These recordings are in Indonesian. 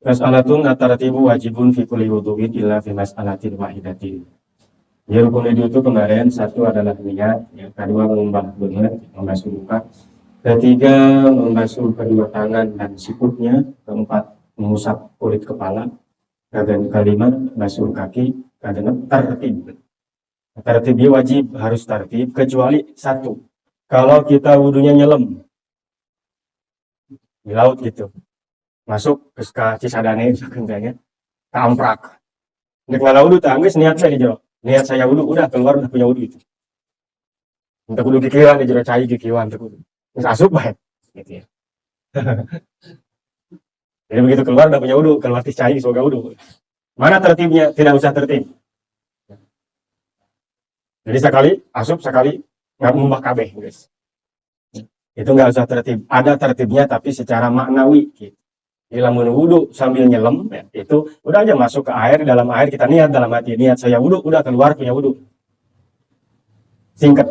Mas'alatun at-tartibu wajibun fi kulli wudu'in illa fi mas'alatin wahidatin. Ya, rukun itu kemarin satu adalah niat, ya, kedua mengubah benar, membasuh muka, ketiga membasuh kedua tangan dan sikutnya, keempat mengusap kulit kepala, dan kelima basuh kaki, dan tertib. Tertibnya wajib harus tertib kecuali satu. Kalau kita wudunya nyelam di laut gitu, masuk ke Cisadane misalnya, kamprak. Nek ngala wudu tangis niat saya di jero. Niat saya wudu udah keluar udah punya wudu itu. Untuk wudu kikiran di jero cai kikiran untuk wudu. Terus asup baik gitu ya. Jadi begitu keluar udah punya wudu, keluar cai semoga wudu. Mana tertibnya? Tidak usah tertib. Jadi sekali asup sekali nggak mumbah kabeh guys. Itu nggak usah tertib. Ada tertibnya tapi secara maknawi gitu. Di lamun wudu sambil nyelam ya, itu udah aja masuk ke air, dalam air kita niat dalam hati, niat saya wudu udah keluar punya wudu, singkat,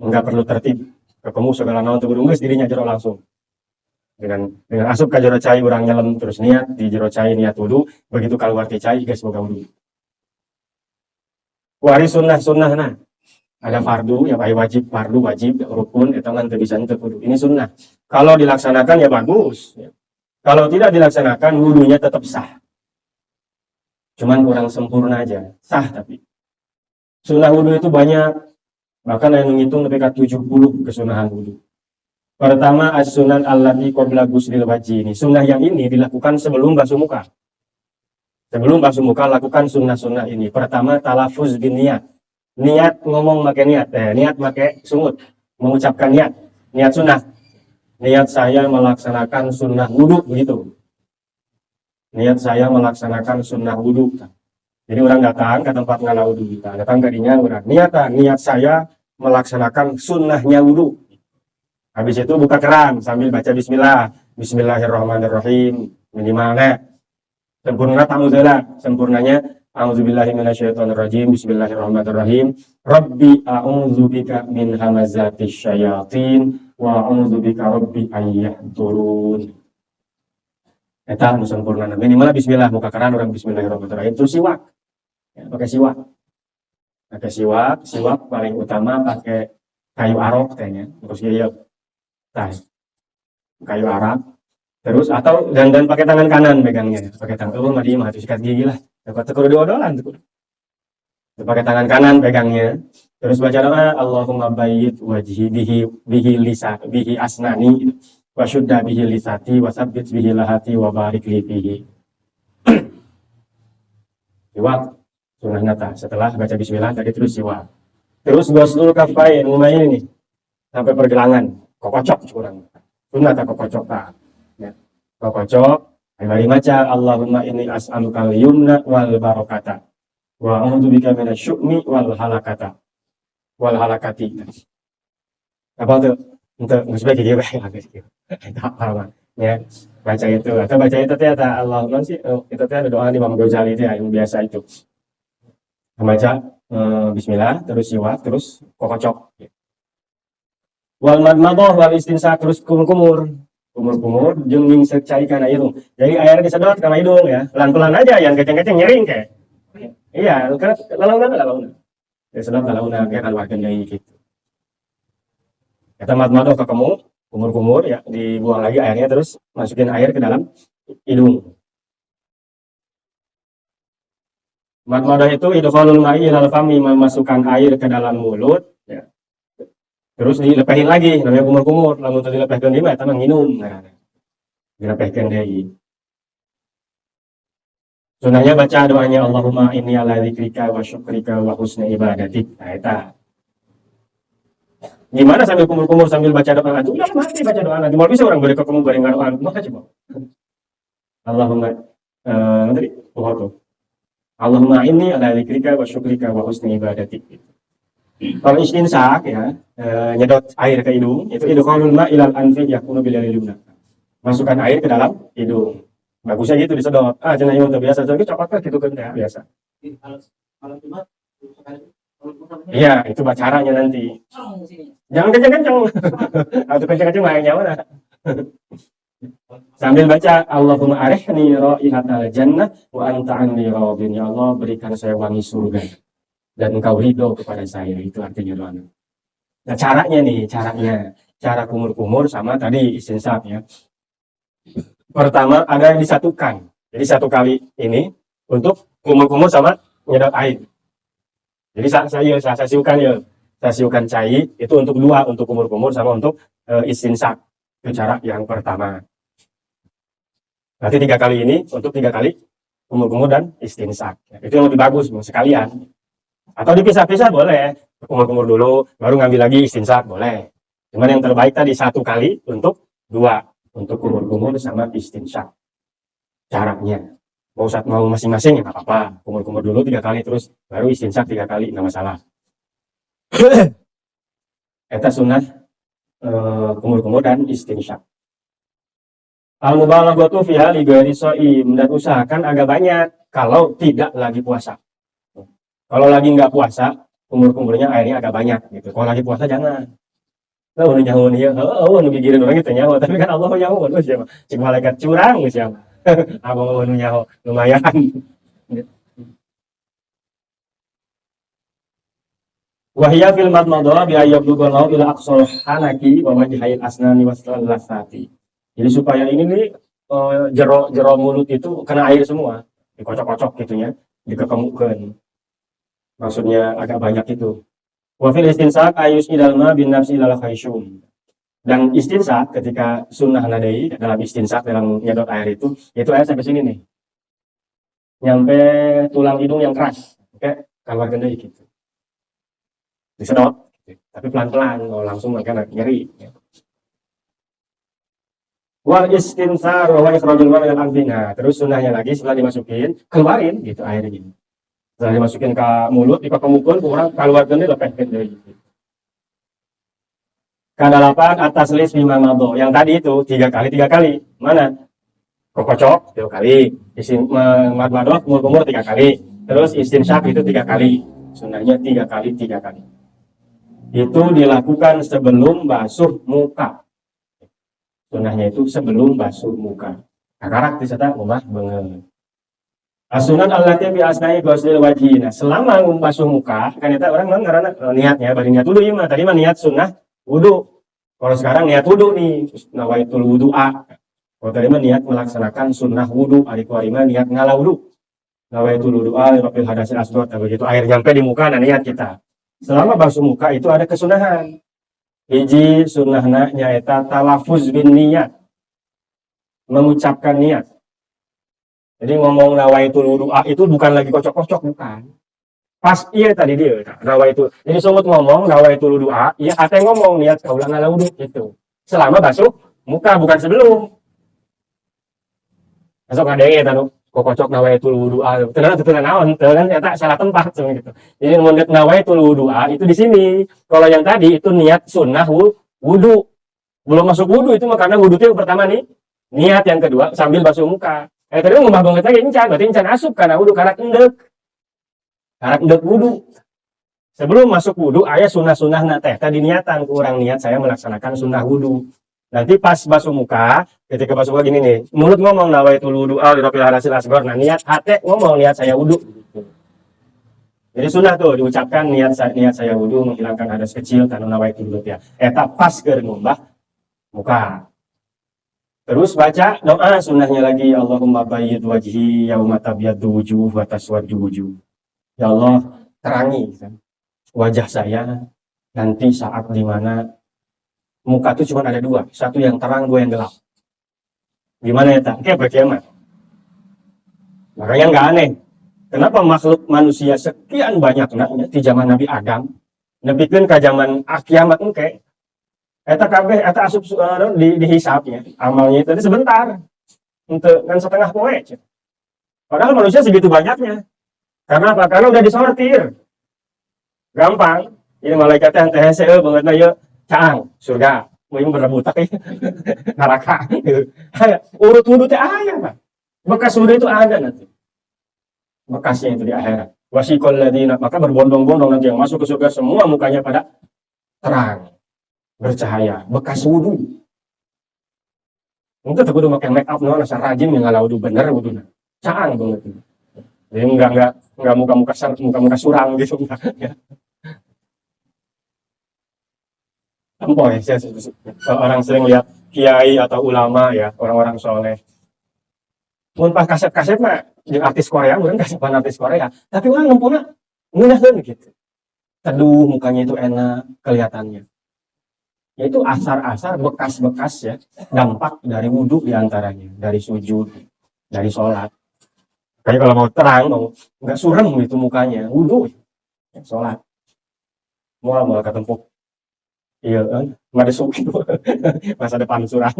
nggak perlu tertib ketemu segala nama untuk wudu, dirinya jero langsung dengan asup ke jero cai orang nyelam terus niat di jero cai niat wudu, begitu keluar ke cai guys semoga wudu. Waris sunnah nah ada fardu ya wajib, fardu wajib rukun itu kan bisa untuk wudu, ini sunnah. Kalau dilaksanakan ya bagus ya. Kalau tidak dilaksanakan wudunya tetap sah, cuman kurang sempurna aja, sah. Tapi sunnah wudu itu banyak, bahkan yang menghitung lebih ke 70 kesunahan wudu. Pertama as-sunan allati qabla ghusl wajhi, ini sunnah yang ini dilakukan sebelum basuh muka. Sebelum basuh muka lakukan sunnah-sunnah ini. Pertama talafuz bin niat, niat ngomong pakai niat, niat pakai sungut, mengucapkan niat sunnah. Niat saya melaksanakan sunnah wudu begitu. Niat saya melaksanakan sunnah wudu. Jadi orang datang ke tempat ngala wudu kita, datang ke dinya orang niat saya melaksanakan sunnahnya wudu. Habis itu buka keran sambil baca bismillah, bismillahirrahmanirrahim minimalnya. Sempurna ta'udzulah, sempurnanya a'udzubillahi minasyaitonirrajim, bismillahirrahmanirrahim. Rabbi a'udzubika min hamazatis syayatin wa a'udzubika rabbi ayyahdurun. Eta anu sempurna. Minimal bismillah, muka keran orang bismillahirrahmanirrahim. Terus siwak. Ya, pakai siwak. Pakai siwak paling utama pakai kayu arok kayaknya. Terus ya kayu arok. Terus atau dan pakai tangan kanan megangnya, pakai tangan madi mah sikat gigi lah. Dapat tekur diodolan tuh. Pakai tangan kanan pegangnya. Terus baca doa Allahumma bayyid wajhi bihi lisa bihi asnani wa syudda bihi lisati wa sabbit bihi lahati wa barik li fihi. Siwak sunnah nata. Setelah baca bismillah tadi terus siwak. Terus gosdul kafain lumayan ini sampai pergelangan. Kokocok kurang. Sunnah tak kokocok tak. Kokocok, mari maca Allahumma inni as'aluka al-yumna wal barakata wa a'udzubika minasyu'mi wal halakata wal halakati. Apa tuh? Untuk musbah gitu ya, baca itu atau baca itu teh Allahumma sih itu teh ada doa Imam Ghazali itu yang biasa itu. Baca bismillah terus siwak terus kokocok. Wal madmadah wal istinsa terus kumur-kumur jeung ningseuk cai kana hidung. Jadi air disedot kana hidung ya. Pelan-pelan aja, yang keceng-keceng nyering kayak. Iya, karena lalauna. Disedot lalauna kayak keluarkeun deui gitu. Eta madmadoh ke kamu, kumur-kumur ya, dibuang lagi airnya terus masukin air ke dalam hidung. Madmadoh itu idkhalul ma'i ilal fami, memasukkan air ke dalam mulut ya. Terus dilepehin lagi, namanya kumur-kumur. Lalu tadi dilepehkan dia, eta mah nginum. Nah, dilepehkan deui. Sunahnya baca doanya Allahumma inni ala dzikrika wa syukrika wa husni ibadatik. Nah, eta. Gimana sambil kumur-kumur sambil baca doa itu? Udah mati baca doa. Cuma bisa orang beri ke kamu bareng doa. Maka coba. Allahumma tadi tuh. Allahumma inni ala dzikrika wa syukrika wa husni ibadatik. Kalau istinsak ya, nyedot air ke hidung, itu idkhalul ma' ilal anfi yakunu bil yumna. Masukkan air ke dalam hidung. Bagusnya gitu disedot. Cenah ieu teh biasa jadi cokot gitu kan ya, biasa. Kalau cuma iya, itu caranya nanti. Jangan kenceng-kenceng. Atau kenceng-kenceng mah nyawa. Sambil baca Allahumma arihni raihatal jannah wa anta anni radin. Ya Allah, berikan saya wangi surga dan engkau ridho kepada saya. Itu artinya doa. Nah, cara kumur-kumur sama tadi istinsaf ya. Pertama ada yang disatukan. Jadi satu kali ini untuk kumur-kumur sama nyedot air. Jadi saya siukan ya. Saya siukan cai itu untuk dua, untuk kumur-kumur sama untuk istinsaf. Itu cara yang pertama. Nanti 3 kali ini untuk 3 kali kumur-kumur dan istinsaf. Itu yang lebih bagus sekalian. Atau dipisah-pisah boleh. Kumur-kumur dulu, baru ngambil lagi istinsaf boleh. Cuman yang terbaik tadi 1 kali untuk 2, untuk kumur-kumur sama istinsaf. Caranya mau masing-masing ya nggak apa-apa. Kumur-kumur dulu 3 kali terus baru istinsaf 3 kali, nggak masalah. Eta sunnah kumur-kumur dan istinsaf. Al-mubalaghatu fi hali ghairi shaim, dan usahakan agak banyak kalau tidak lagi puasa. Kalau lagi nggak puasa, kumur-kumurnya airnya agak banyak gitu. Kalau lagi puasa jangan. Lah nu nyaho nih, nu gigireun urang gitu nyaho, tapi kan Allah nyaho terus ya. Cik malaikat curang siapa. Abang nu nyaho lumayan. Wahya fil madmadah bi ayyablughal ila aqsal hanaki wa wajhil asnani waslasati. Jadi supaya ini nih jero mulut itu kena air semua, dikocok-kocok gitunya, dikekemukeun. Maksudnya agak banyak itu. Wa fil istinsak ayus idalma bin nafsi ilal khayshum. Dan istinsak ketika sunnah nadai dalam istinsak dalam nyedot air itu air sampai sini nih. Nyampe tulang hidung yang keras. Oke, keluar deui gitu. Disedot, tapi pelan-pelan, kalau langsung mereka nyeri. Wal istinsar wa ikhrajul ma' minal anfina. Terus sunnahnya lagi setelah dimasukin, keluarin gitu airnya. Setelah dimasukin ke mulut, dikekemukeun kurang keluarkeun deui lepehkeun deui gitu. Kadalapan atas list bima mado. Yang tadi itu 3 kali. Mana? Kokocok 3 kali. Madmadoh kumur-kumur 3 kali. Terus istinsyak itu 3 kali. Sunnahnya 3 kali. Itu dilakukan sebelum basuh muka. Sunnahnya itu sebelum basuh muka. Kakarak disata umah banget. Asunan allati bi asnai ghuslil wajhina. Selama membasuh muka, kan eta orang ngaranna niatnya bari niat wudu ieu mah. Tadi mah niat sunnah wudu. Kalau sekarang niat wudu nih, nawaitul wudu'a. Kalau tadi mah niat melaksanakan sunnah wudu, ari kuari mah niat ngala wudu. Nawaitul wudu'a rabbil hadasil asghar. Begitu air nyampe di muka nah niat kita. Selama basuh muka itu ada kesunahan. Hiji sunnahna nyaeta talafuz bin niat. Mengucapkan niat. Jadi ngomong nawaitul wudu'a itu bukan lagi kocok-kocok, bukan. Pas iya tadi dia nawaitul. Jadi semut ngomong nawaitul wudu'a, iya ate ngomong niat kaulah ngala wudu gitu. Selama basuh muka bukan sebelum. Besok ada ya tanu kocok nawaitul wudu'a. Tenan naon, kan eta salah tempat gitu. Jadi mun nawaitul wudu'a itu di sini. Kalau yang tadi itu niat sunnah wudu. Belum masuk wudu itu mah karena wudu itu yang pertama nih. Niat yang kedua sambil basuh muka. Tadi ngomong banget lagi encan, berarti encan asup karena wudu karak endek. Karak endek wudu. Sebelum masuk wudu aya sunnah-sunnah teh. Tadi niatan kurang niat saya melaksanakan sunnah wudu. Nanti pas basuh muka, ketika basuh muka gini nih, mulut ngomong nawaitul wudu'a li rabbil hadasil asghar. Nah, niat hati ngomong niat saya wudu. Jadi sunnah tuh diucapkan niat saya wudu menghilangkan hadas kecil karena nawaitul wudu ya. Eta pas keur ngumbah muka. Terus baca doa sunnahnya lagi, Allahumma bayyid wajhi yauma tabyaddu wujuh wa taswaddu wujuh. Ya Allah, terangi wajah saya nanti saat dimana muka itu cuma ada 2, satu yang terang, 2 yang gelap. Gimana ya tak? Kayak kiamat. Makanya nggak aneh. Kenapa makhluk manusia sekian banyaknya di zaman Nabi Adam, nepikeun ka zaman kiamat engke. Eta kabeh eta asup dihisapnya. Amalnya itu sebentar. Untuk kan setengah poe. Padahal manusia segitu banyaknya. Karena apa? Karena udah disortir. Gampang. Ini malaikat yang THC banget na yeuh caang surga. Mungkin berebutak ya. Neraka. Urut wudu teh aya, Pak. Bekas wudu itu ada nanti. Bekasnya itu di akhirat. Wasiqal ladina, maka berbondong-bondong nanti yang masuk ke surga semua mukanya pada terang. Bercahaya, bekas wudu. Itu tuh kudu make make up no, asa rajin yang ngalah wudu bener wuduna. Caang banget. Jadi enggak muka-muka suram gitu enggak. Ya. Empoy ya, kalau orang sering lihat kiai atau ulama ya, orang-orang soleh. Mun pas kasep-kasep mah jeung artis Korea, meureun kasepan artis Korea, tapi orang ngempuna ngeunaheun gitu. Teduh, mukanya itu enak kelihatannya. Yaitu asar-asar bekas-bekas ya, dampak dari wudhu diantaranya, dari sujud, dari sholat. Kayak kalau mau terang, mau nggak suram gitu mukanya, wudhu, ya, sholat. Mau ketempuk, iya kan, madesuk gitu, masa depan suram.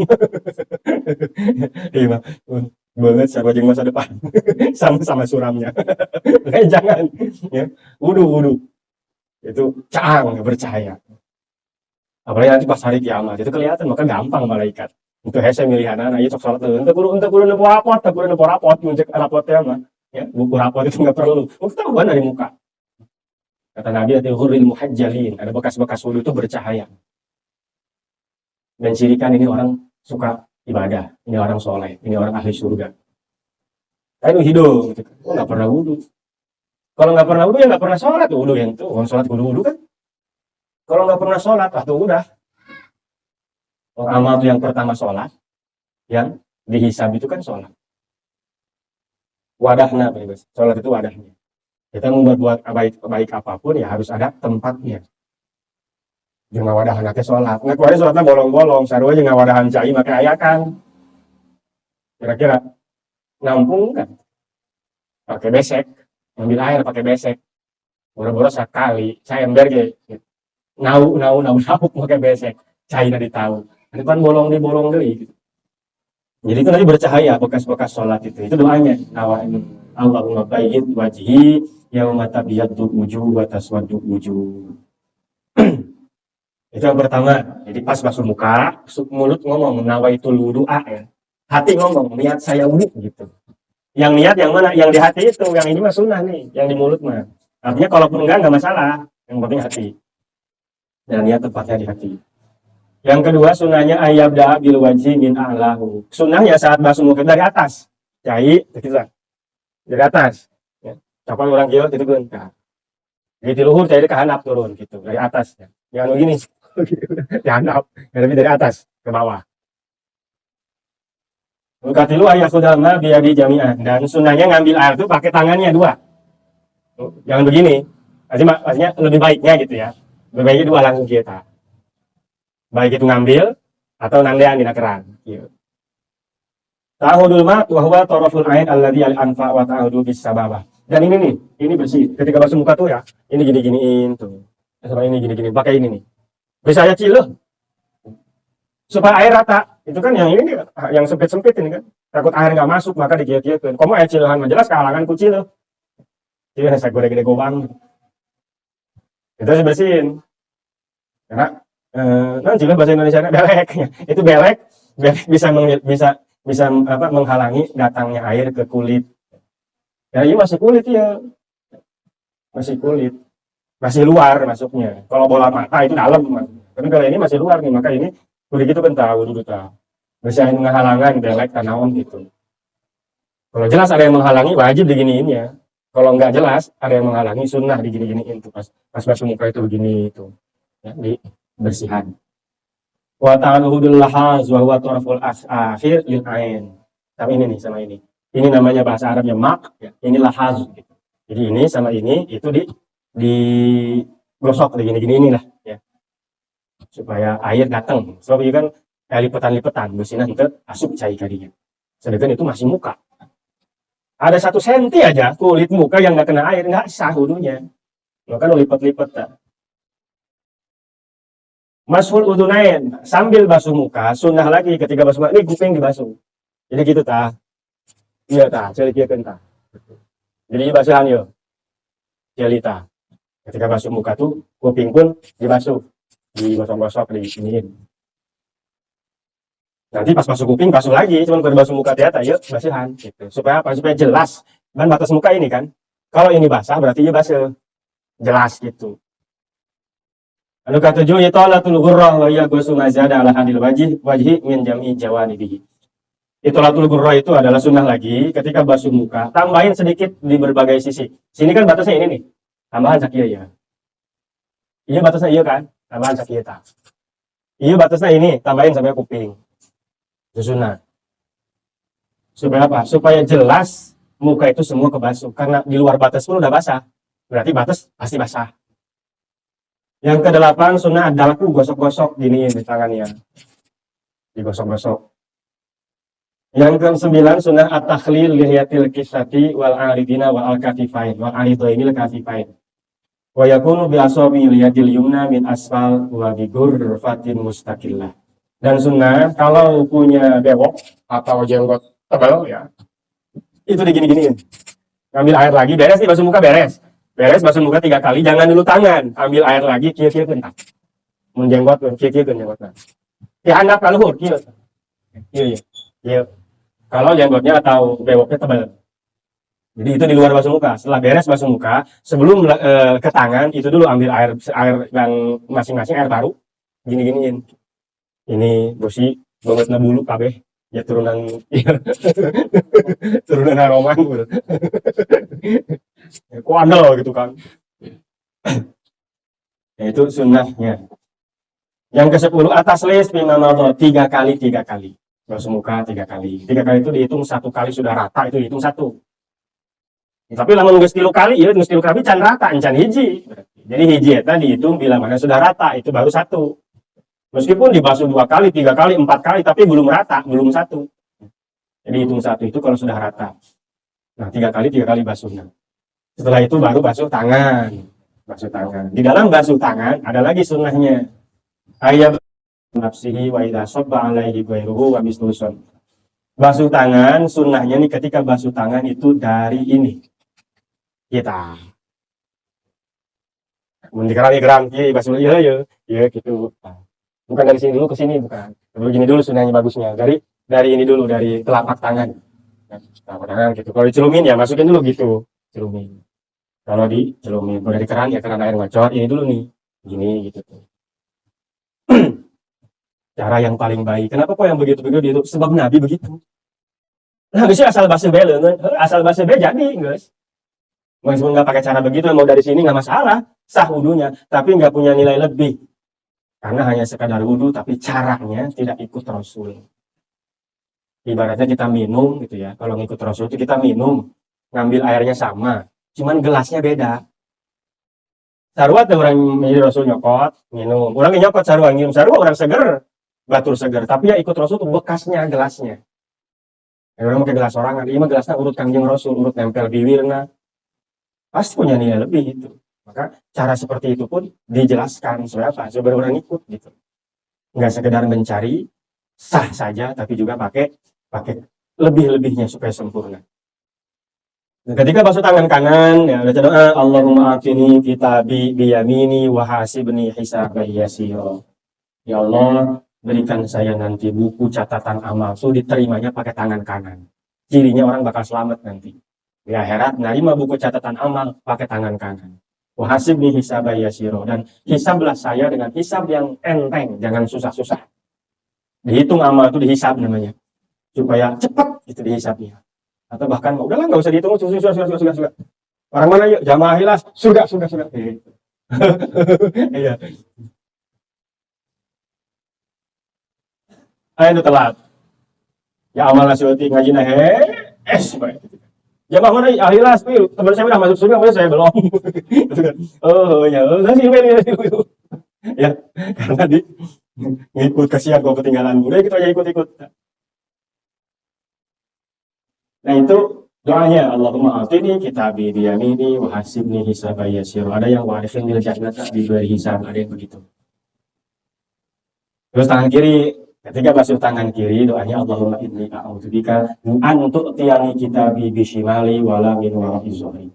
Iya, banget sama jeung masa depan, sama-sama suramnya. Makanya jangan, ya, wudhu, itu caang, bercahaya. Apalagi nanti pas hari kiamat itu kelihatan, maka gampang malaikat untuk hese milihanana ieu sok salat teu teu kudu nepo rapot teu kudu nepo rapot muncul rapot teh mah ya buku rapot itu nggak perlu ketahuan dari muka kata Nabi hurril muhajjalin ada bekas-bekas wudu itu bercahaya dan cirikan ini orang suka ibadah, ini orang soleh, ini orang ahli surga. Tapi hidung gitu. Nggak pernah wudu, kalau nggak pernah wudu ya nggak pernah sholat tuh wudu yang tuh orang sholat kudu wudu kan. Kalau nggak pernah sholat, atau udah. Amal yang pertama sholat, yang dihisab itu kan sholat. Wadahnya, sholat itu wadahnya. Kita mau berbuat baik apapun ya harus ada tempatnya. Jangan wadah anaknya sholat. Nah, kemarin sholatnya bolong-bolong, sarua jangan wadahan cai pakai ayakan. Kira-kira nampung kan? Pakai besek, ambil air pakai besek. Boro-boro sekali, saya ember gitu. Nau pakai besek, cairnya ditahu. Depan bolong deui gitu. Jadi itu nanti bercahaya bekas-bekas sholat itu. Itu doanya. Allahumma bayyid wajhi yauma tabyaddu wujuh wa taswaddu wujuh. Itu yang pertama. Jadi pas basuh muka, mulut ngomong nawaitul wudu'a ya. Hati ngomong niat saya wudu gitu. Yang niat yang mana? Yang di hati itu, yang ini mah sunnah nih, yang di mulut mah. Artinya kalaupun enggak masalah, yang penting hati. Dan niat tepatnya di hati. Yang kedua sunnahnya ayyabda bil wajhi min a'lahu. Sunnahnya saat basuh muka dari atas. Cai kita dari atas. Ya. Kapan orang kieu gitu kan. Nah. Di luhur cai ke handap turun gitu dari atas ya. Jangan begini. Di handap, tapi dari atas ke bawah. Katilu ayah sudama biadi jami'an dan sunnahnya ngambil air itu pakai tangannya dua. Jangan begini. Maksudnya lebih baiknya gitu ya. Lebih baiknya dua langsung kita. Baik itu ngambil atau nandean di keran. Gitu. Ta'ahudul ma' wa huwa taraful ain alladhi al-anfa wa ta'ahudu bis sababah. Dan ini nih, ini bersih. Ketika basuh muka tuh ya, ini gini-giniin tuh. Sama ini gini-gini, pakai ini nih. Bisa aja cileh. Supaya air rata. Itu kan yang ini nih, yang sempit-sempit ini kan. Takut air nggak masuk, maka dikieu-kieukeun. Komo air cilehan mah jelas kalangan ku cileh. Cileh saya gede-gede gobang. Itu harus bersihin. Karena cileh bahasa Indonesia belek. Itu belek bisa menghalangi datangnya air ke kulit. Ya ini masih kulit ya. Masih kulit. Masih luar masuknya. Kalau bola mata itu dalam. Tapi kalau ini masih luar nih, maka ini udah gitu kan tahu dulu tahu. Bisa menghalangan belek tanaman gitu. Kalau jelas ada yang menghalangi wajib diginiin ya. Kalau nggak jelas ada yang menghalangi sunnah digini-giniin tuh pas basuh muka itu begini itu. Ya, di bersihan. Wa ta'aluhudul lahaz wa huwa taraful akhir lil ain. Tapi ini nih sama ini. Ini namanya bahasa Arabnya mak, ya. Ini lahaz gitu. Jadi ini sama ini itu di gosok gini-gini inilah ya. Supaya air datang. Soalnya kan lipetan-lipetan bersihna henteu asup cai kadinya. Sedangkan itu masih muka. Ada 1 senti aja kulit muka yang nggak kena air nggak sah wudunya. Maka lipat-lipat tak. Mashul udunain sambil basuh muka sunnah lagi ketika basuh muka ini kuping dibasuh. Jadi gitu tah. Iya tah, celikieun tah. Jadi basuhan yo. Celita. Ketika basuh muka tuh kuping pun dibasuh, digosok-gosok diginiin. Nanti pas basuh kuping basuh lagi, cuman kalau basuh muka ternyata yuk basuhan gitu. Supaya apa? Supaya jelas. Dan batas muka ini kan. Kalau ini basah berarti dia basuh. Jelas gitu. Lalu kata tujuh italatul ghurrah wa hiya ghuslu mazada ala hadil wajhi min jam'i jawanibihi. Itolatul gurra itu adalah sunnah lagi ketika basuh muka, tambahin sedikit di berbagai sisi. Sini kan batasnya ini nih, tambahan sakia ya. Iya batasnya iya kan, tambahan sakia tak. Iya batasnya ini, tambahin sampai kuping. Itu sunnah. Supaya apa? Supaya jelas muka itu semua kebasuh. Karena di luar batas pun udah basah. Berarti batas pasti basah. Yang kedelapan sunnah adalah gosok-gosok gini di tangannya. Digosok-gosok. Yang ke-9 sunnah at-takhlil lihiyatil kisati wal aridina wal katifain wal aridaini al katifain. Wa yakunu bi asabi liyadil yumna min asfal wa bi ghurfatin mustaqillah. Dan sunnah kalau punya bewok atau jenggot tebal ya, itu digini-giniin. Ngambil air lagi, beres nih basuh muka beres. Beres basuh muka 3 kali, jangan dulu tangan. Ambil air lagi, kieu-kieu kentak. Mun jenggot kieu-kieu jenggotna. Dihandap ka luhur kieu. Kieu. Kalau jenggotnya atau bewoknya tebal. Jadi itu di luar basuh muka. Setelah beres basuh muka, sebelum ke tangan, itu dulu ambil air yang masing-masing air baru. Gini-giniin. Ini bersih, bangetna bulu kabeh. Ya turunan turunan Roman gitu. Kuandel gitu kan. Ya, itu sunnahnya. Yang ke-10 atas les bimamado 3 kali. Basuh muka 3 kali. 3 kali itu dihitung 1 kali sudah rata itu dihitung 1. Tapi lamun geus 3 kali ya geus 3 kali can rata encan hiji. Jadi hiji eta dihitung bila mana sudah rata itu baru 1. Meskipun dibasuh 2 kali, 3 kali, 4 kali, tapi belum rata, belum 1. Jadi hitung 1 itu kalau sudah rata. Nah, 3 kali basuhnya. Setelah itu baru basuh tangan. Basuh tangan. Di dalam basuh tangan ada lagi sunnahnya. Ayat nafsihi wa idza sabba alaihi ghairuhu wa bisnusun. Basuh tangan, sunnahnya nih ketika basuh tangan itu dari ini. Kita. Mun dikeram kieu basuh ya gitu. Bukan dari sini dulu ke sini, bukan. Begini dulu sunnahnya bagusnya. Dari ini dulu, dari telapak tangan. Telapak tangan gitu. Kalau dicelumin ya masukin dulu gitu. Celumin. Kalau dicelumin. Kalau dari keran ya keran air ngocor. Ini dulu nih. Gini gitu. Cara yang paling baik. Kenapa kok yang begitu? Sebab Nabi begitu. Nah, bisa asal basuh be leungeun. Asal basuh be jadi, guys. Meskipun nggak pakai cara begitu, mau dari sini nggak masalah. Sah wudunya. Tapi nggak punya nilai lebih. Karena hanya sekadar wudhu, tapi caranya tidak ikut Rasul. Ibaratnya kita minum gitu ya. Kalau ngikut Rasul itu kita minum, ngambil airnya sama, cuman gelasnya beda. Sarua tuh orang milih Rasul nyokot, minum. Orang nyokot sarua ngium, sarua orang seger, batur seger. Tapi ya ikut Rasul tuh bekasnya gelasnya. Orang pakai gelas orang, ini mah gelasnya urut Kangjeng Rasul, urut nempel bibirna. Pasti punya nilai lebih itu. Maka cara seperti itu pun dijelaskan supaya apa? Supaya orang ikut gitu. Nggak sekedar mencari sah saja, tapi juga pakai lebih-lebihnya supaya sempurna. Nah, ketika basuh tangan kanan, ya baca doa Allahumma atini kitabi biyamini wa hasibni hisaban yasira. Ya Allah, berikan saya nanti buku catatan amalku diterimanya pakai tangan kanan. Cirinya orang bakal selamat nanti. Di akhirat nerima buku catatan amal pakai tangan kanan. Wahasibni hisaban yasiro, dan hisablah saya dengan hisab yang enteng, jangan susah-susah. Dihitung amal itu dihisab namanya, supaya cepat gitu dihisabnya. Atau bahkan udahlah nggak usah dihitung, sudah. Orang mana yuk jamaah hilas, sudah. Iya. Ayo telat. Ya amal nasyuti ngaji baik. Jamaah mana ahilas, teman saya udah masuk surga, saya belum. Oh ya, ya, karena ngikut kasihan kok ketinggalan muda, gitu aja ikut. Nah itu doanya Allahumma atini kitabi biyamini wa hasibni hisaban yasir. Ada yang warifin bil jannata bi ghairi hisab, ada yang begitu. Terus tangan kiri, ketika basuh tangan kiri doanya Allahumma inni a'udzubika an tu'tiyani kitabi bishimali wala min wara'i zuhri.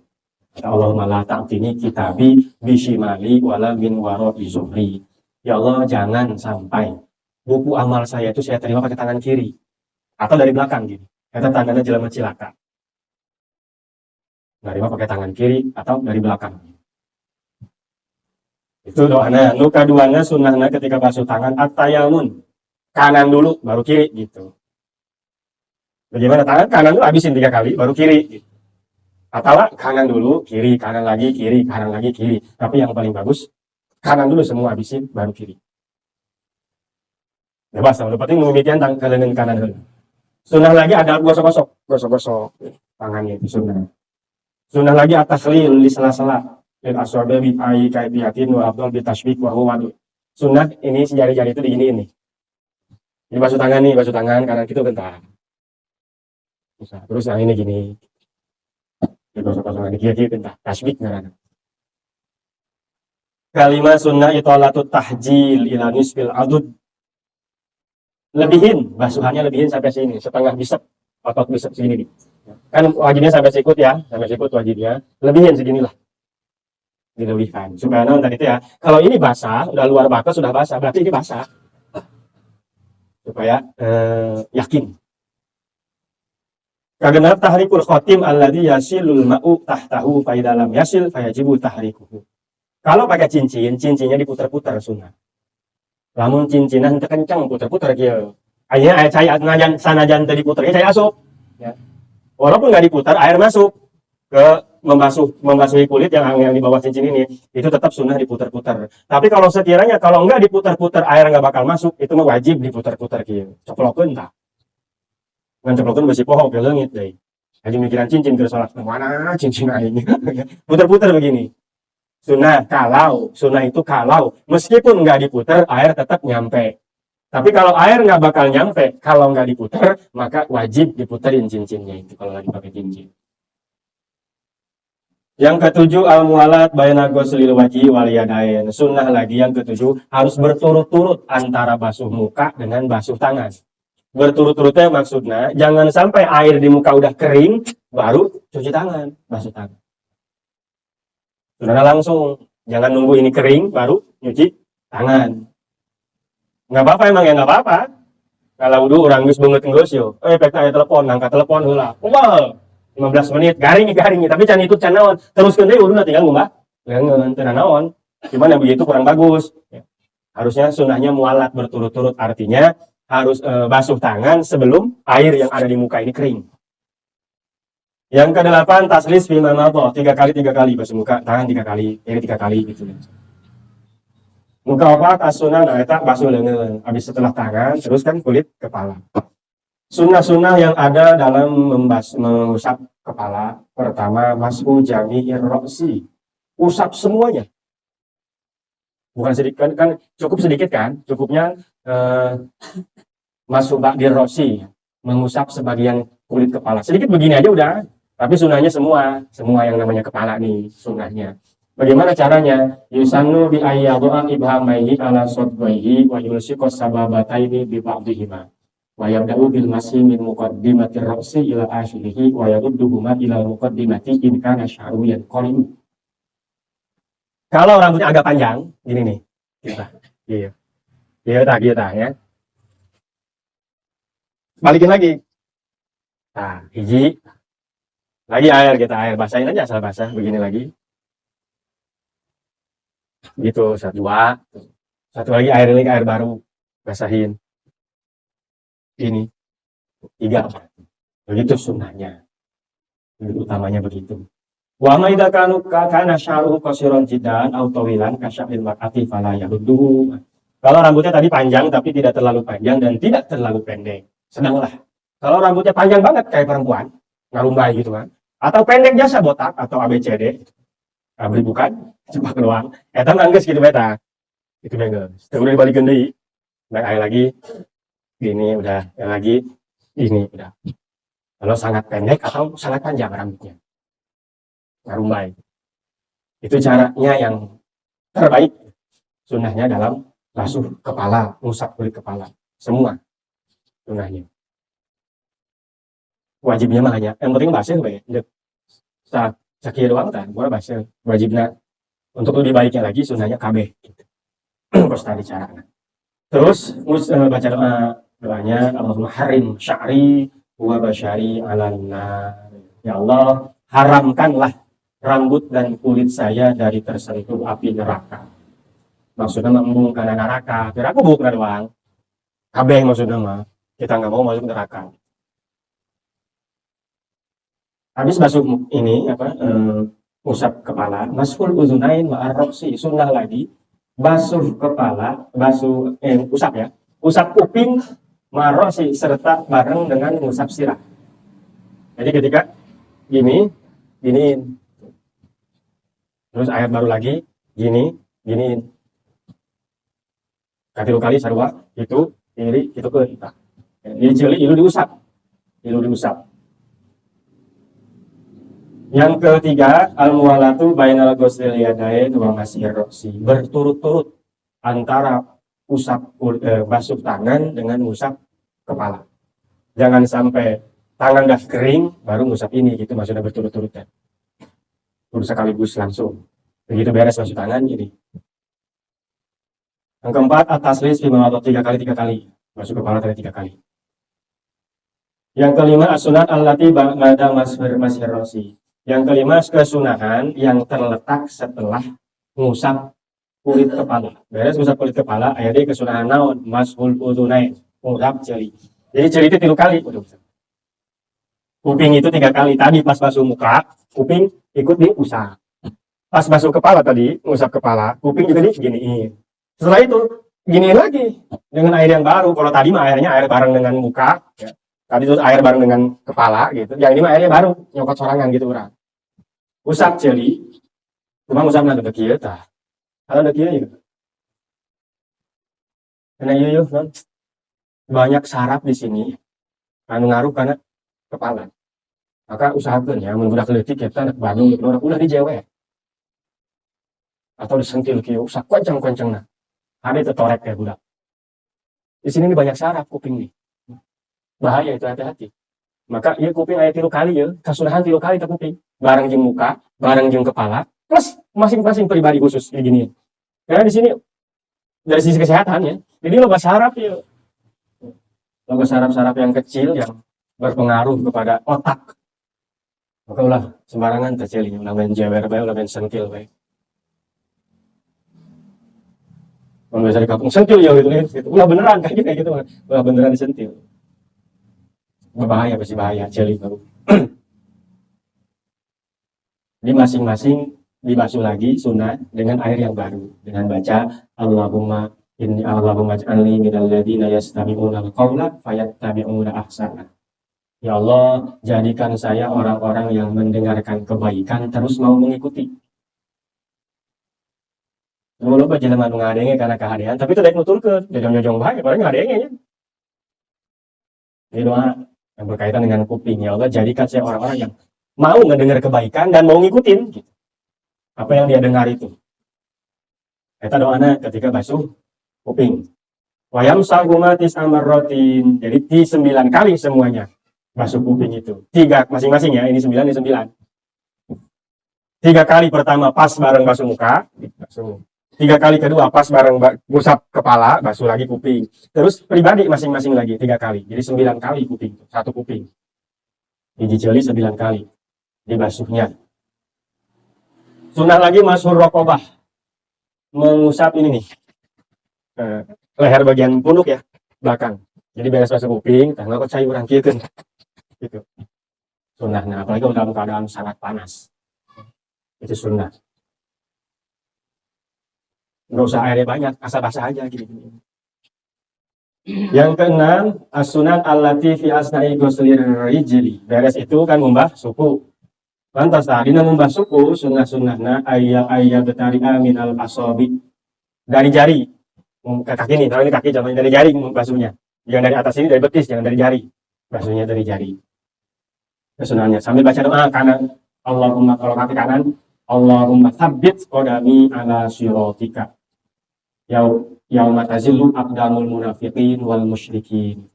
Allahumma la ta'tini kitabi bishimali wala min wara'i zuhri. Ya Allah, jangan sampai buku amal saya itu saya terima pakai tangan kiri atau dari belakang gitu. Kata tangannya jelema cilaka. Terima pakai tangan kiri atau dari belakang. Itu doanya. Nu kaduana sunnahna ketika basuh tangan at-tayamun. Kanan dulu baru kiri gitu. Bagaimana tangan kanan dulu habisin 3 kali, baru kiri. Atau kanan dulu, kiri, kanan lagi, kiri, kanan lagi, kiri. Tapi yang paling bagus, kanan dulu semua habisin, baru kiri. Bebas, yang penting demikian tangan kanan dulu. Sunnah lagi ada gosok-gosok tangannya itu sunnah. Sunnah lagi atas lil di sela-sela. Lil aswabi bi ai kaifiyatin wa afdal bi tasbih wa huwa. Sunnah ini si jari-jari itu diginiin nih. Ini basuh tangan nih, basuh tangan kanan itu bentar. Bisa. Terus yang ini gini. Digosok-gosok lagi kiri bentar. Tasbih ngaran. Kalimat sunnah itolatu tahjil ila nisfil adud. Lebihin, basuhannya lebihin sampai sini, setengah bisep, otot bisep segini nih. Kan wajibnya sampai sikut ya, sampai sikut wajibnya. Lebihin seginilah. Dilebihkan. Supaya non tadi itu ya, kalau ini basah, udah luar batas sudah basah, berarti ini basah. Supaya yakin. Kagenap tahrikul khotim alladhi yasilul ma'u tahtahu fa idalam yasil fayajibu tahrikuhu. Kalau pakai cincin, cincinnya diputar-putar sunnah. Lamun cincinan teu kencang puter-puter kieu. Ayeuna aya cai sanajan teu diputer, cai asup. Ya. Walaupun nggak diputar, air masuk ke membasuhi kulit yang di bawah cincin ini, itu tetap sunnah diputar-putar. Tapi kalau sekiranya kalau nggak diputar-putar air nggak bakal masuk, itu mah wajib diputar-putar kieu. Ceplokeun tah. Ngan ceplokeun besi pohon ke leungit deui. Aja mikiran cincin ke salat mana cincin aing. Putar-putar begini. Sunnah itu kalau meskipun nggak diputar air tetap nyampe. Tapi kalau air nggak bakal nyampe, kalau nggak diputar maka wajib diputerin cincinnya itu kalau lagi pakai cincin. Yang ketujuh al-mualat baina ghuslil wajhi wal yadain. Sunnah lagi yang ketujuh harus berturut-turut antara basuh muka dengan basuh tangan. Berturut-turutnya maksudnya jangan sampai air di muka udah kering baru cuci tangan, basuh tangan. Saudara langsung, jangan nunggu ini kering baru nyuci tangan. Nggak apa-apa emang ya nggak apa-apa. Kalau udah orang geus beungeut geus yo, pekna aya telepon, angkat telepon heula. Umal 15 menit garing tapi can itu can naon. Teruskeun deui uduna tinggal ngumbah. Leungeun teu naon. Cuman yang begitu kurang bagus. Ya. Harusnya sunnahnya mualat berturut-turut artinya harus basuh tangan sebelum air yang ada di muka ini kering. Yang ke-8 taslis bima madha, 3 kali basuh muka, tangan 3 kali, ini 3 kali gitu. Muka apa sunnah eta basuh leungeun, habis setelah tangan terus kan kulit kepala. Sunnah-sunnah yang ada dalam mengusap kepala, pertama mashu jami'ir ra'si. Usap semuanya. Bukan sedikit kan cukup sedikit kan? Cukupnya mashu ba'dir ra'si, mengusap sebagian kulit kepala. Sedikit begini aja udah. Tapi sunnahnya semua yang namanya kepala nih sunnahnya. Bagaimana caranya? Yusannu bi ayyadha ibhamaihi ala sadwaihi wa yulsiqas sababataini bi ba'dihima. Wa yabda'u bil masih min muqaddimatir ra'si ila akhirih wa yarudduhuma ila muqaddimati in kana sya'ru yanqalim. Kalau rambutnya agak panjang, gini nih. Iya. Iya ya. Balikin lagi. Nah, hiji lagi air air basahin aja asal basah begini lagi gitu satu lagi air ini air baru basahin ini 3 begitu sunnahnya utamanya begitu wa ma idza kana sya'ruhu qasiran jiddan aw tawilan kasya'il mar'ati fala yahudduhu. Kalau rambutnya tadi panjang tapi tidak terlalu panjang dan tidak terlalu pendek sedanglah. Kalau rambutnya panjang banget kayak perempuan ngarumbai gitu kan, atau pendek jasa botak atau ABCD, beli bukan, coba doang. Eta nanggeus gitu beta. Itu geus. Udah dibalikeun deui. Baik air lagi. Ini udah, yang lagi ini udah. Kalau sangat pendek atau sangat panjang rambutnya. Ngarumbai. Itu caranya yang terbaik. Sunnahnya dalam basuh kepala, ngusap kulit kepala. Semua sunnahnya. Wajibnya mah hanya yang penting basuh bae. Sakieu doang tah, bukan basuh. Wajibnya untuk lebih baiknya lagi sunnahnya kabeh gitu. Pas tadi caranya. Terus baca doanya Allahumma harim sya'ri wa basyari 'alan nar. Ya Allah, haramkanlah rambut dan kulit saya dari tersentuh api neraka. Maksudnya mengumum karena neraka. Neraka bukan doang. Kabeh maksudnya mah. Kita nggak mau masuk neraka. Habis basuh ini apa usap kepala, mashul uzunain wa ar-ra'si, sunnah lagi basuh kepala, usap ya. Usap kuping marosi serta bareng dengan usap sirah. Jadi ketika gini, giniin. Terus ayat baru lagi, giniin. Katilu kali sarua, itu, kiri, itu ke kita. Jadi cili, ilu diusap. Yang ketiga, al-muwalatu bainal ghuslil yadain wa masihir roksi. Berturut-turut antara basuh tangan dengan usap kepala. Jangan sampai tangan dah kering, baru ngusap ini, gitu maksudnya berturut-turut ya. Udah sekaligus langsung. Begitu beres basuh tangan, ini. Yang keempat, at-taslis bima atau 3 kali. Basuh kepala tadi 3 kali. Yang kelima, as-sunat allati ba'da masihir roksi. Yang kelima, kesunahan yang terletak setelah ngusap kulit kepala. Beres ngusap kulit kepala, ayatnya kesunahan naon, mashul uzunain, ngusap jari. Jadi jari itu 3 kali. Kuping itu 3 kali. Tadi pas basuh muka, kuping ikut diusap. Pas basuh kepala tadi, ngusap kepala, kuping juga diginiin. Setelah itu, giniin lagi dengan air yang baru. Kalau tadi mah airnya air bareng dengan muka, ya. Tadi itu air bareng dengan kepala gitu. Yang ini mah airnya baru, nyokot sorangan gitu orang. Usap jeli, cuma usap nanti dekieu tah. Kalau dekieu ya. Karena iya banyak saraf di sini anu ngaruh karena kepala. Maka usahakeun ya mun budak leutik eta Bandung gitu udah dijewek. Atau disentil kieu usah kenceng-kencengna. Ada tetorek kayak budak. Di sini banyak saraf kuping nih. Bahaya itu, hati-hati. Maka iya kuping aya 3 kali ya, kasunahan 3 kali tak kuping. Bareng jeung muka, bareng jeung kepala, plus masing-masing pribadi khusus kayak gini. Karena di sini dari sisi kesehatan ya. Jadi loba saraf ya. Loba saraf-saraf yang kecil yang berpengaruh kepada otak. Maka ulah sembarangan terceli, ulah main jewer bae, ulah main sentil bae. Kalau biasa di kampung sentil ya gitu. Ulah beneran kayak gitu. Ulah beneran disentil. Berbahaya, pasti bahaya, jeli baru. Jadi masing-masing dibasuh lagi sunnah dengan air yang baru, dengan baca Allahumma ij'alni minal ladzina yastami'una al-qaula fayattabi'una ahsana. Ya Allah, jadikan saya orang-orang yang mendengarkan kebaikan terus mau mengikuti. Lu baca jelema nu ngadenge karena kahadean, tapi itu daek nuturkeun, jojong-jojong bae, padahal ngadenge nya. Ini doa yang berkaitan dengan kuping. Ya Allah, jadikan saya orang-orang yang mau mendengar kebaikan dan mau ngikutin gitu. Apa yang dia dengar itu. Eta doana ketika basuh kuping. Wayam sagumatis amarrotin. Jadi di 9 kali semuanya basuh kuping itu. 3 masing-masing ya, ini 9, ini 9. 3 kali pertama pas bareng basuh muka, basuh. 3 kali kedua pas bareng ngusap kepala, basuh lagi kuping. Terus pribadi masing-masing lagi 3 kali. Jadi 9 kali kuping, 1 kuping. Hiji jeli 9 kali dibasuhnya. Sunnah lagi mashur rokobah. Mengusap ini nih. Leher bagian punuk ya, belakang. Jadi beres basuh kuping, tanggal kok sayuran kieukeun. Gitu. Sunnahnya, apalagi dalam keadaan sangat panas. Itu sunnah. Nggak usah airnya banyak, asal basah aja gini. Yang keenam, as-sunan allati fi asna'i ghuslir rijli. Beres itu kan ngumbah suku. Lantas dina ngumbah suku, sunnah-sunnahna ayya betari'a minal asabi. Dari jari. Ke kaki nih, kalau ini kaki contohnya dari jari basuhnya. Jangan dari atas ini, dari betis, jangan dari jari. Basuhnya dari jari. Kesunahnya sambil baca doa kanan. Allahumma, kalau kaki kanan, Allahumma tsabbit qadami ala siratika. Yauma tazillu aqdamul munafiqin wal musyrikin.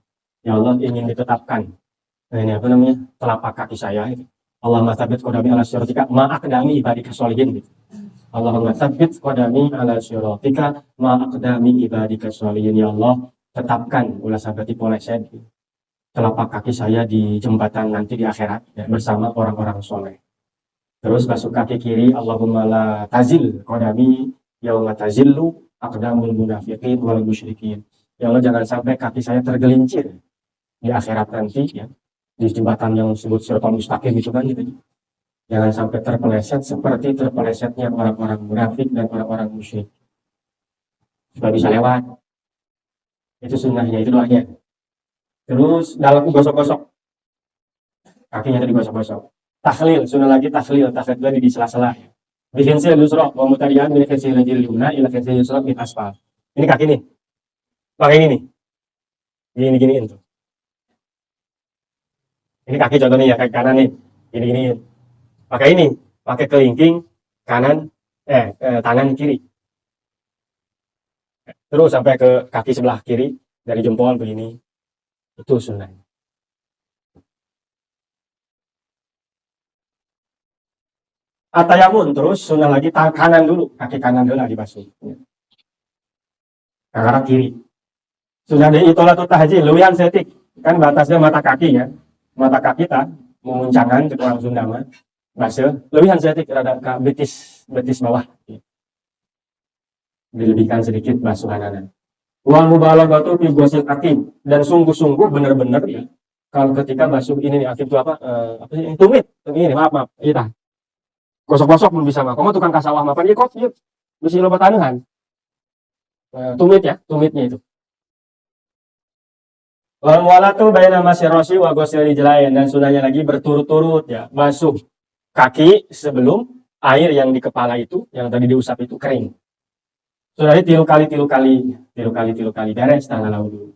Ya Allah, ingin ditetapkan. Nah, ini apa namanya? Telapak kaki saya itu. Allahumma tsabbit qadami ala siratika ma aqdami ibadika sholihin. Allahumma tsabbit qadami ala siratika ma aqdami ibadika sholihin. Ya Allah, tetapkan ulah sabati poleset telapak kaki saya di jembatan nanti di akhirat ya, bersama orang-orang soleh. Terus basuh kaki kiri, Allahumma la tazil qadami yauma tazillu aqdamul munafiqin wal musyrikin. Ya Allah, jangan sampai kaki saya tergelincir di akhirat nanti ya. di jembatan yang disebut Siratal Mustaqim itu kan gitu. Jangan sampai terpeleset seperti terpelesetnya orang-orang munafik dan orang-orang musyrik. Supaya bisa lewat. Itu sunnahnya, itu doanya. Terus dalam gosok-gosok. Kakinya tadi gosok-gosok. Tahlil, sunnah lagi tahlil tadi di sela-sela. Bikin sil yusra wa mutarian min kansil lajil yumna ila kansil yusra min asfal. Ini kaki nih. Pakai ini nih. Gini-giniin tuh. Ini kaki contohnya ya, kaki kanan nih. Gini-giniin. Pakai ini, pakai kelingking kanan, tangan kiri. Terus sampai ke kaki sebelah kiri, dari jempol begini. Itu sunnah. Atayamun, terus sunnah lagi kanan dulu, kaki kanan dulu dibasuh. Karena kiri. Sunnah di itolatul tahjil, luwian setik. Kan batasnya mata kaki ya. Mata kaki tak, memuncangan ke orang Sunda mah. Basuh, luwian setik, rada ke betis bawah. Dilebihkan sedikit basuhanana. Wal mubalaghatu fi ghusil kaki, dan sungguh-sungguh benar-benar ya. Kalau ketika basuh ini nih, akib itu apa sih? Tumit. Ini maaf. Iya. Gosok-gosok belum bisa mah. Kamu tukang kasawah mah, pan ieu kok ieu bisi loba tanuhan. Tumit ya, tumitnya itu. Wal mualatu baina masyarasi wa ghusil rijlain, dan sunahnya lagi berturut-turut ya, basuh kaki sebelum air yang di kepala itu, yang tadi diusap itu kering. Sunahnya tilu kali beres tangan lalu.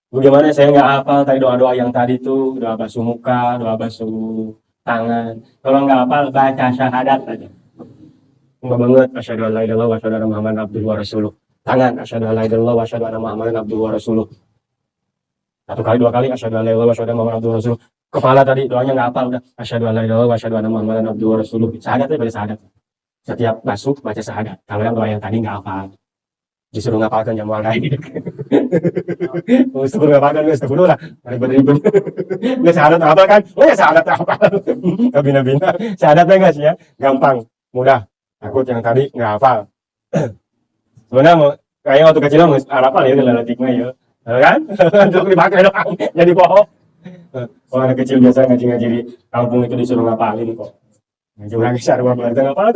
Bagaimana saya nggak hafal tadi doa-doa yang tadi tuh, doa basuh muka, doa basuh tangan. Kalau nggak hafal baca syahadat aja. Enggak banget, asyhadu an la ilaha illallah wa asyhadu anna muhammadan abduhu wa rasuluh. Tangan, asyhadu an la ilaha illallah wa asyhadu anna muhammadan abduhu wa rasuluh. Satu kali, dua kali, asyhadu an la ilaha illallah wa asyhadu anna muhammadan abduhu wa rasuluh. Kepala tadi doanya nggak hafal udah, asyhadu an la ilaha illallah wa asyhadu anna muhammadan abduhu wa rasuluh. Syahadat baca syahadat. Setiap basuh baca syahadat. Kalau yang doa yang tadi nggak hafal, disuruh ngapalkan jamuan lain. Disuruh ngapalkan, disuruh lah. Ribet-ribet. Nggak syahadat apa kan? Oh ya syahadat apa? Kabina-bina. Syahadatnya nggak sih ya? Gampang, mudah. Takut yang tadi nggak hafal. Sebenarnya kayaknya waktu kecil nggak hafal ya kalau tiknya ya. Kan? Untuk dipakai doang. Jadi bohong. Kalau anak kecil biasa ngaji-ngaji di kampung itu disuruh ngapalin kok. Ngaji orang besar, ngapalin ngapal